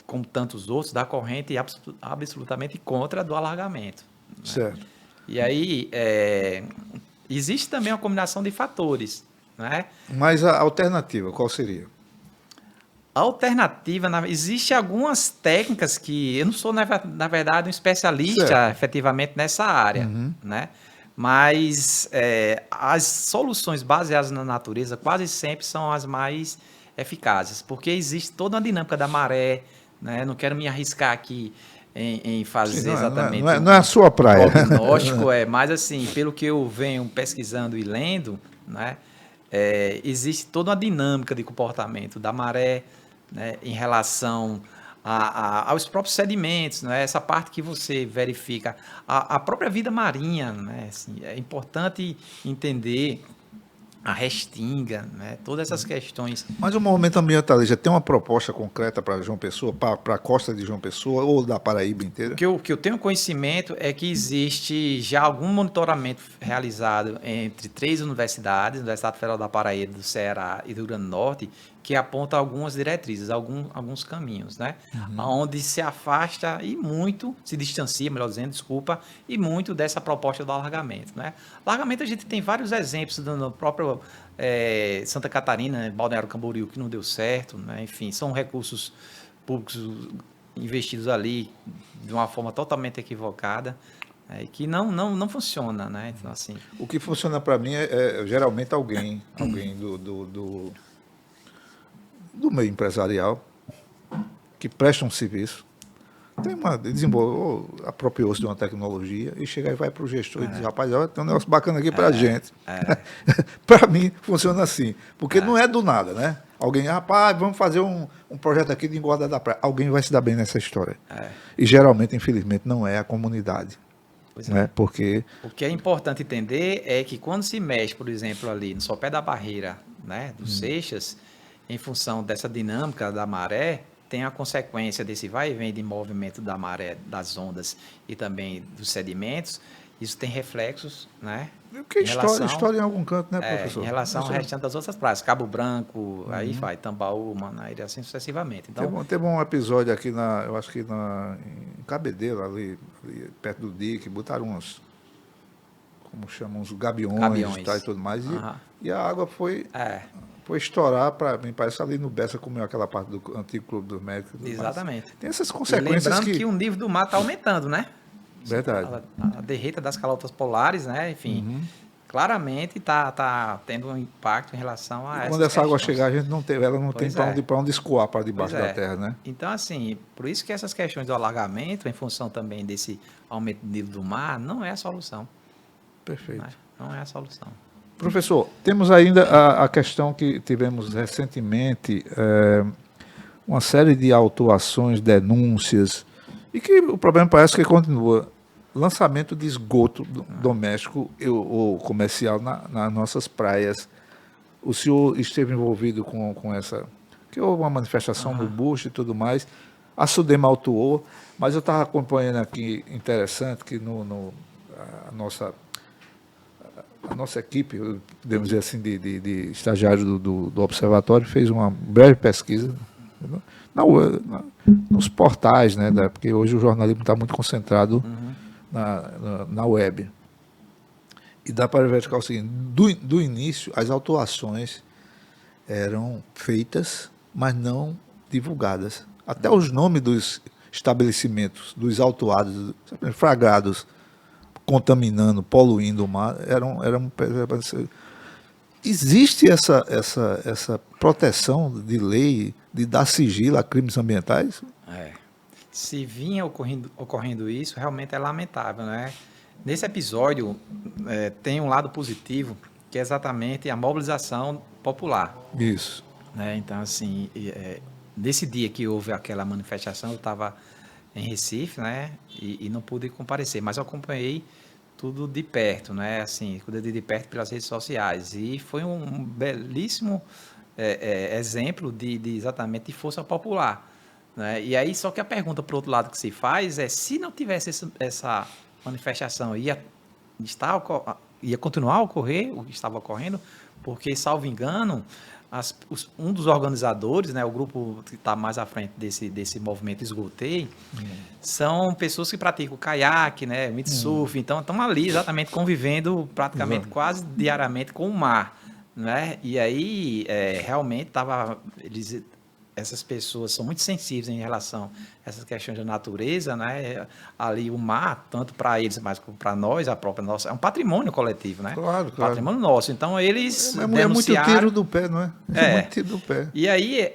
como tantos outros, da corrente absolutamente contra do alargamento. Né? Certo. E aí, existe também uma combinação de fatores, né? Mas a alternativa, qual seria? A alternativa, existe algumas técnicas que eu não sou, na verdade, um especialista efetivamente nessa área, né? Mas as soluções baseadas na natureza quase sempre são as mais eficazes, porque existe toda uma dinâmica da maré, né? Não quero me arriscar aqui em fazer exatamente não é a sua praia. Prognóstico, mas assim, pelo que eu venho pesquisando e lendo, né? Existe toda uma dinâmica de comportamento da maré, né, em relação aos próprios sedimentos, né, essa parte que você verifica, a própria vida marinha, né, assim, é importante entender a restinga, né, todas essas questões. Mas o movimento ambientalista tem uma proposta concreta para João Pessoa, para a costa de João Pessoa ou da Paraíba inteira? O que eu tenho conhecimento é que existe já algum monitoramento realizado entre 3 universidades, Universidade Federal da Paraíba, do Ceará e do Rio Grande do Norte, que aponta algumas diretrizes, alguns caminhos, né? Onde se afasta e muito, se distancia, melhor dizendo, desculpa, e muito dessa proposta do alargamento, né? Alargamento a gente tem vários exemplos no próprio Santa Catarina, né? Balneário Camboriú, que não deu certo, né? Enfim, são recursos públicos investidos ali de uma forma totalmente equivocada, que não funciona, né? Então, assim, o que funciona para mim é geralmente alguém do meio empresarial que presta um serviço, apropriou-se de uma tecnologia e chega e vai para o gestor e diz, rapaz, olha, tem um negócio bacana aqui para a gente. Para mim, funciona assim, porque não é do nada, né? Alguém, rapaz, vamos fazer um projeto aqui de engorda da praia. Alguém vai se dar bem nessa história. E geralmente, infelizmente, não é a comunidade. Pois né? Porque o que é importante entender é que quando se mexe, por exemplo, ali no sopé da barreira, né, dos Seixas, em função dessa dinâmica da maré, tem a consequência desse vai e vem de movimento da maré, das ondas e também dos sedimentos. Isso tem reflexos, né? Porque história em algum canto, né, professor? Em relação ao restante das outras praias, Cabo Branco, aí vai, Tambaú, Manaíra, assim sucessivamente. Então, teve um episódio aqui, eu acho que em Cabedelo, ali perto do dique, botaram como chamam, uns gabiões. E tudo mais, e a água foi estourar, me parece, ali no Bessa, comeu aquela parte do antigo Clube dos Médicos. Exatamente. Tem essas consequências. E lembrando que o nível do mar está aumentando, né? Verdade. A derreta das calotas polares, né? Enfim, claramente está tendo um impacto em relação a quando essa água chegar, ela não tem para onde escoar para debaixo da terra, né? Então, assim, por isso que essas questões do alagamento, em função também desse aumento do nível do mar, não é a solução. Perfeito. Né? Não é a solução. Professor, temos ainda a questão que tivemos recentemente, uma série de autuações, denúncias, e que o problema parece que continua. Lançamento de esgoto doméstico ou comercial nas nossas praias. O senhor esteve envolvido com essa... que houve uma manifestação no Busto e tudo mais. A Sudema autuou, mas eu estava acompanhando aqui, interessante, que a nossa equipe, podemos dizer assim, de estagiários do observatório, fez uma breve pesquisa nos portais, né? Porque hoje o jornalismo está muito concentrado na web. E dá para verificar o seguinte: do início, as autuações eram feitas mas não divulgadas. Até os nomes dos estabelecimentos, dos autuados, flagrados, contaminando, poluindo o mar, eram existe essa proteção de lei de dar sigilo a crimes ambientais? Se vinha ocorrendo isso, realmente é lamentável, né? Nesse episódio, tem um lado positivo, que é exatamente a mobilização popular. Isso. Né? Então, assim, nesse dia que houve aquela manifestação, eu estava em Recife, né? E não pude comparecer, mas eu acompanhei tudo de perto, né? Assim, cuidei de perto pelas redes sociais. E foi um belíssimo exemplo de exatamente de força popular. Né? E aí, só que a pergunta, por outro lado, que se faz é se não tivesse essa manifestação, ia continuar a ocorrer o que estava ocorrendo, porque, salvo engano, um dos organizadores, né, o grupo que está mais à frente desse movimento Esgotei, são pessoas que praticam caiaque, né, windsurf, então estão ali exatamente convivendo praticamente quase diariamente com o mar. Né? E aí, realmente, essas pessoas são muito sensíveis em relação a essas questões da natureza, né? Ali o mar, tanto para eles, mas para nós, a própria nossa, é um patrimônio coletivo, né? Claro. Patrimônio nosso. Então eles é muito tiro do pé, não é? É muito tiro do pé. E aí,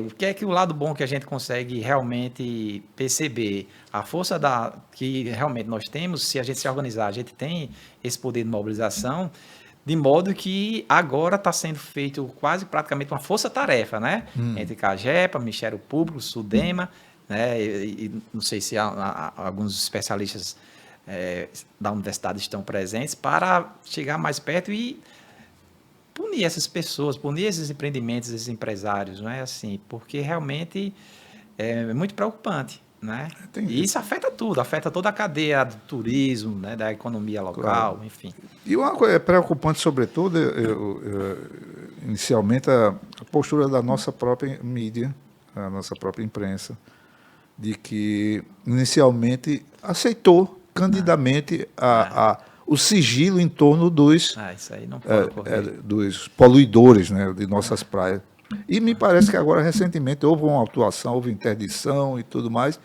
o que é que o lado bom que a gente consegue realmente perceber? A força que realmente nós temos, se a gente se organizar, a gente tem esse poder de mobilização, de modo que agora está sendo feito quase praticamente uma força-tarefa, né? Entre CAGEPA, Ministério Público, SUDEMA, né? E não sei se alguns especialistas da universidade estão presentes para chegar mais perto e punir essas pessoas, punir esses empreendimentos, esses empresários, não é assim? Porque realmente é muito preocupante. Né? E isso afeta tudo, afeta toda a cadeia do turismo, né, da economia local, enfim. E uma coisa preocupante, sobretudo, inicialmente, a postura da nossa própria mídia, a nossa própria imprensa, de que inicialmente aceitou candidamente o sigilo em torno dos, isso aí não pode ocorrer. Dos poluidores, né, de nossas praias. E me parece que agora, recentemente, houve uma autuação, houve interdição e tudo mais,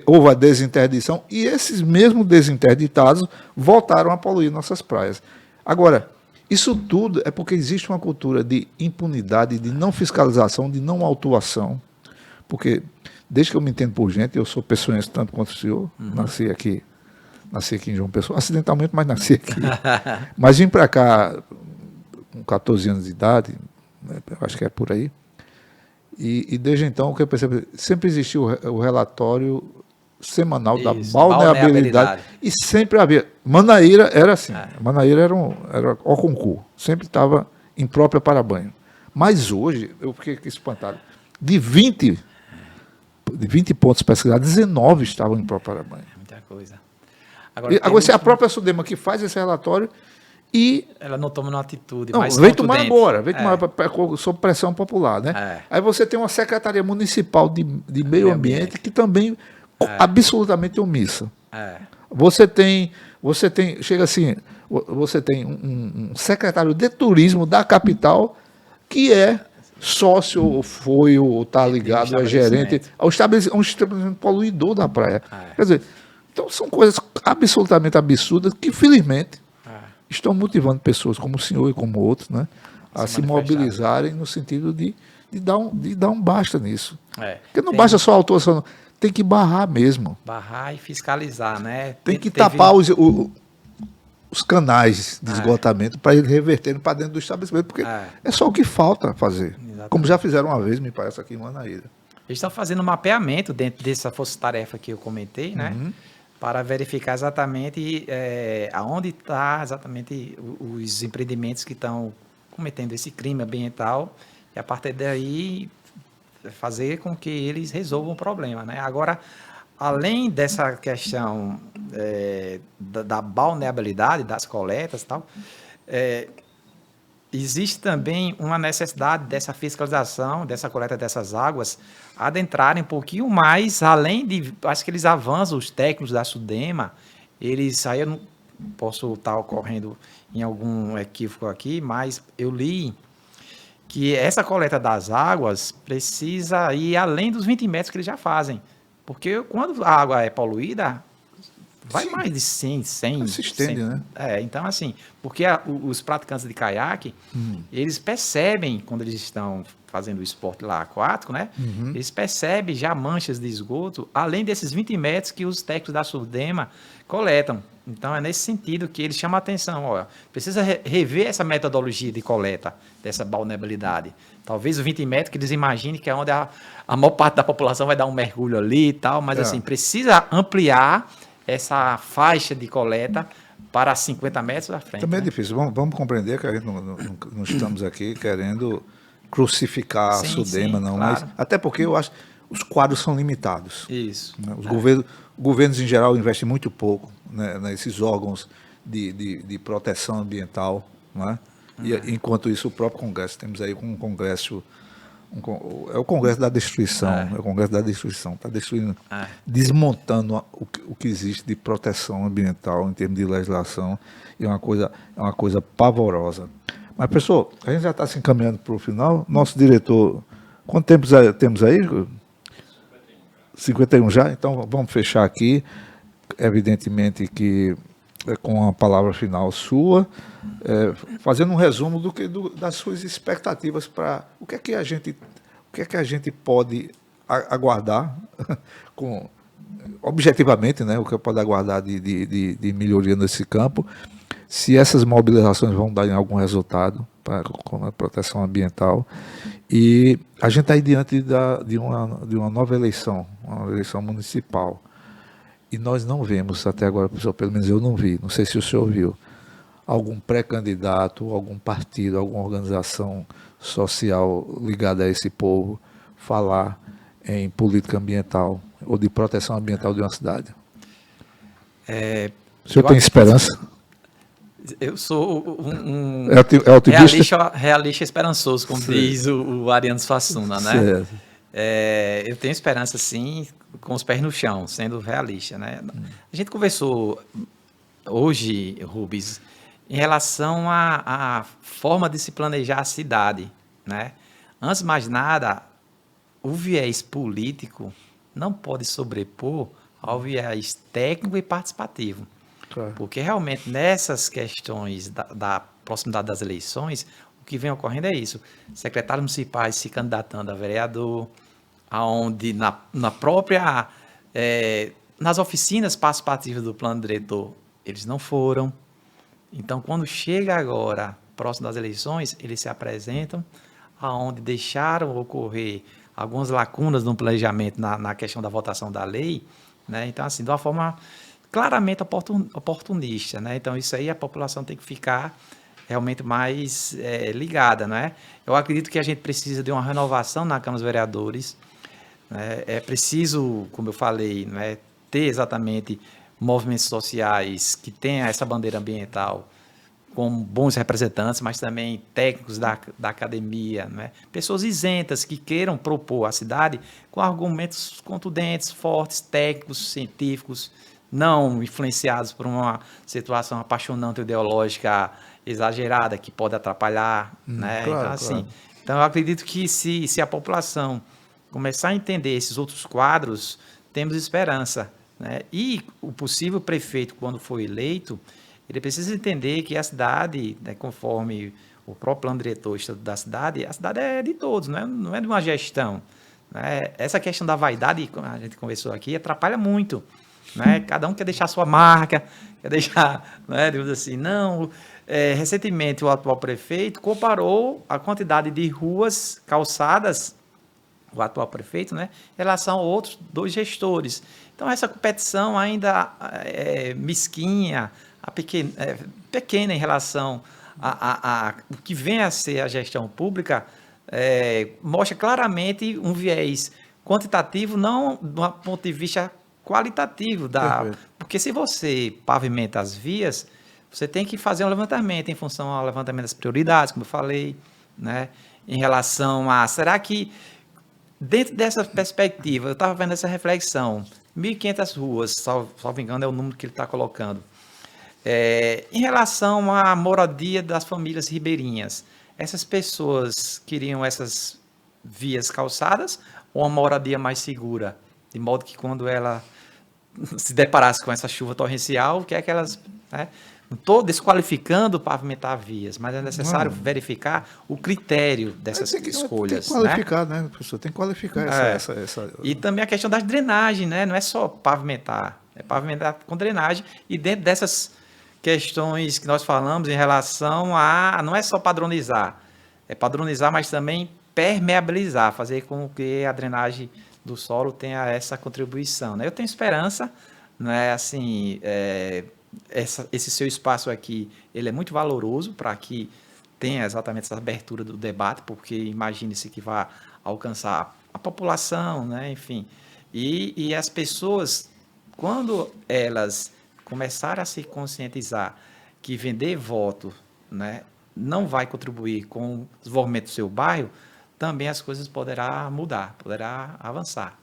houve a desinterdição, e esses mesmos desinterditados voltaram a poluir nossas praias. Agora, isso tudo é porque existe uma cultura de impunidade, de não fiscalização, de não autuação, porque, desde que eu me entendo por gente, eu sou pessoense tanto quanto o senhor, nasci aqui em João Pessoa, acidentalmente, mas nasci aqui. Mas vim para cá com 14 anos de idade, acho que é por aí, e desde então o que eu percebi, sempre existiu o relatório semanal da balneabilidade e sempre havia, Manaíra era assim, Manaíra era o concurso, sempre estava imprópria para banho, mas hoje eu fiquei espantado, de 20 pontos pesquisados, 19 estavam impróprios para banho. Muita coisa. Agora se é a própria SUDEMA que faz esse relatório e ela não toma uma atitude, mas vem tomar agora, sob pressão popular, né? Aí você tem uma Secretaria Municipal de Meio Ambiente que também absolutamente omissa. Você tem, chega assim, você tem um secretário de turismo da capital que é sócio, ou foi, ou está ligado, é gerente, um estabelecimento poluidor da praia. Quer dizer, então são coisas absolutamente absurdas que, felizmente, estão motivando pessoas como o senhor e como outros, né, a se mobilizarem no sentido de dar um basta nisso. Porque não basta só a autuação, tem que barrar mesmo. Barrar e fiscalizar, né? Tem que tapar os canais de esgotamento para eles reverterem para dentro do estabelecimento, porque é só o que falta fazer. Exatamente. Como já fizeram uma vez, me parece, aqui em Manaíra. Eles estão fazendo um mapeamento dentro dessa força-tarefa que eu comentei, né? Para verificar exatamente aonde está exatamente os empreendimentos que estão cometendo esse crime ambiental e, a partir daí, fazer com que eles resolvam o problema, né? Agora, além dessa questão da balneabilidade, das coletas e tal, existe também uma necessidade dessa fiscalização, dessa coleta dessas águas, adentrarem um pouquinho mais, além de, acho que eles avançam, os técnicos da SUDEMA, aí eu não posso estar ocorrendo em algum equívoco aqui, mas eu li que essa coleta das águas precisa ir além dos 20 metros que eles já fazem. Porque quando a água é poluída, vai Sim. mais de 100. Se estende, 100. né? Então assim, porque os praticantes de caiaque, eles percebem, quando eles estão fazendo o esporte lá aquático, né? Eles percebem já manchas de esgoto, além desses 20 metros que os técnicos da Surdema coletam. Então é nesse sentido que eles chamam a atenção, olha, precisa rever essa metodologia de coleta dessa balneabilidade. Talvez os 20 metros que eles imaginem que é onde a maior parte da população vai dar um mergulho ali e tal, mas assim, precisa ampliar essa faixa de coleta para 50 metros à frente. Também é né? difícil. Vamos compreender que a gente não estamos aqui querendo crucificar a Surdema, não. Claro. Mas, até porque eu acho que os quadros são limitados. Isso. Né? Os governos, em geral, investem muito pouco, né, nesses órgãos de proteção ambiental. Né? E, enquanto isso, o próprio Congresso, temos aí um Congresso. É o Congresso da Destruição. É o Congresso da Destruição. Está destruindo, desmontando o que existe de proteção ambiental em termos de legislação. E é uma coisa pavorosa. Mas, pessoal, a gente já está se encaminhando para o final. Nosso diretor, quanto tempo temos aí? 51 já? Então, vamos fechar aqui. Evidentemente que com a palavra final sua, fazendo um resumo das suas expectativas para o que é que a gente pode aguardar objetivamente, né, o que pode aguardar de melhoria nesse campo, se essas mobilizações vão dar em algum resultado com a proteção ambiental. E a gente está aí diante de uma nova eleição, uma eleição municipal. E nós não vemos até agora, pelo menos eu não vi, não sei se o senhor viu, algum pré-candidato, algum partido, alguma organização social ligada a esse povo falar em política ambiental ou de proteção ambiental de uma cidade. O senhor tem esperança? Eu sou um realista esperançoso, como diz o Ariano Suassuna, né? Certo. Eu tenho esperança, sim, com os pés no chão, sendo realista, né? A gente conversou hoje, Rubens, em relação à forma de se planejar a cidade, né? Antes de mais nada, o viés político não pode sobrepor ao viés técnico e participativo. Claro. Porque realmente nessas questões da proximidade das eleições, o que vem ocorrendo é isso. Secretários municipais se candidatando a vereador, aonde na própria nas oficinas participativas do plano diretor eles não foram. Então, quando chega agora próximo das eleições, eles se apresentam aonde deixaram ocorrer algumas lacunas no planejamento na questão da votação da lei, né? Então, assim, de uma forma claramente oportunista, né? Então, isso aí a população tem que ficar realmente mais ligada, né? Eu acredito que a gente precisa de uma renovação na Câmara dos Vereadores. É preciso, como eu falei, né, ter exatamente movimentos sociais que tenham essa bandeira ambiental com bons representantes, mas também técnicos da academia, né? Pessoas isentas que queiram propor à cidade com argumentos contundentes, fortes, técnicos, científicos, não influenciados por uma situação apaixonante ideológica exagerada que pode atrapalhar, né? Claro, então, assim, claro. Então eu acredito que se a população começar a entender esses outros quadros, temos esperança, né? E o possível prefeito, quando for eleito, ele precisa entender que a cidade, né, conforme o próprio plano diretor da cidade, a cidade é de todos, não é de uma gestão, né? Essa questão da vaidade, como a gente conversou aqui, atrapalha muito, né? Cada um quer deixar sua marca, quer deixar, né, digamos assim, não. Recentemente, o atual prefeito comparou a quantidade de ruas calçadas, o atual prefeito, né, em relação a outros dois gestores. Então, essa competição ainda é mesquinha, pequena em relação a o que vem a ser a gestão pública, mostra claramente um viés quantitativo, não do ponto de vista qualitativo. Porque se você pavimenta as vias, você tem que fazer um levantamento em função ao levantamento das prioridades, como eu falei, né, em relação a, será que, dentro dessa perspectiva, eu estava vendo essa reflexão, 1.500 ruas, salvo engano, é o número que ele está colocando. Em relação à moradia das famílias ribeirinhas, essas pessoas queriam essas vias calçadas ou uma moradia mais segura, de modo que quando ela se deparasse com essa chuva torrencial, o que é que elas... Né? Não estou desqualificando pavimentar vias, mas é necessário verificar o critério dessas Tem que escolhas. qualificar, né, professor? Tem que qualificar essa... E também a questão das drenagens, né? Não é só pavimentar, é pavimentar com drenagem. E dentro dessas questões que nós falamos em relação a... Não é só padronizar, é padronizar, mas também permeabilizar, fazer com que a drenagem do solo tenha essa contribuição. Né? Eu tenho esperança, né? Assim, esse seu espaço aqui, ele é muito valoroso para que tenha exatamente essa abertura do debate, porque imagine-se que vai alcançar a população, né? Enfim, e as pessoas, quando elas começarem a se conscientizar que vender voto, né, não vai contribuir com o desenvolvimento do seu bairro, também as coisas poderá mudar, poderá avançar.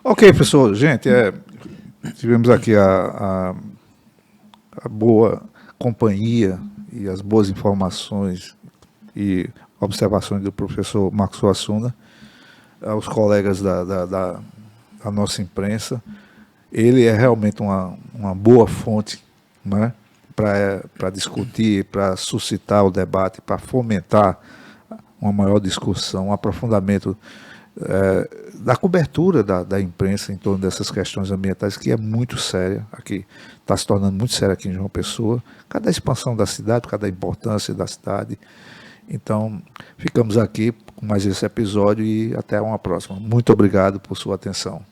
Ok, professor. Gente, tivemos aqui a boa companhia e as boas informações e observações do professor Marcos Suassuna, aos colegas da nossa imprensa. Ele é realmente uma boa fonte, né, para discutir, para suscitar o debate, para fomentar uma maior discussão, um aprofundamento da cobertura da imprensa em torno dessas questões ambientais, que é muito séria aqui, está se tornando muito séria aqui em João Pessoa, cada expansão da cidade, cada importância da cidade. Então, ficamos aqui com mais esse episódio e até uma próxima. Muito obrigado por sua atenção.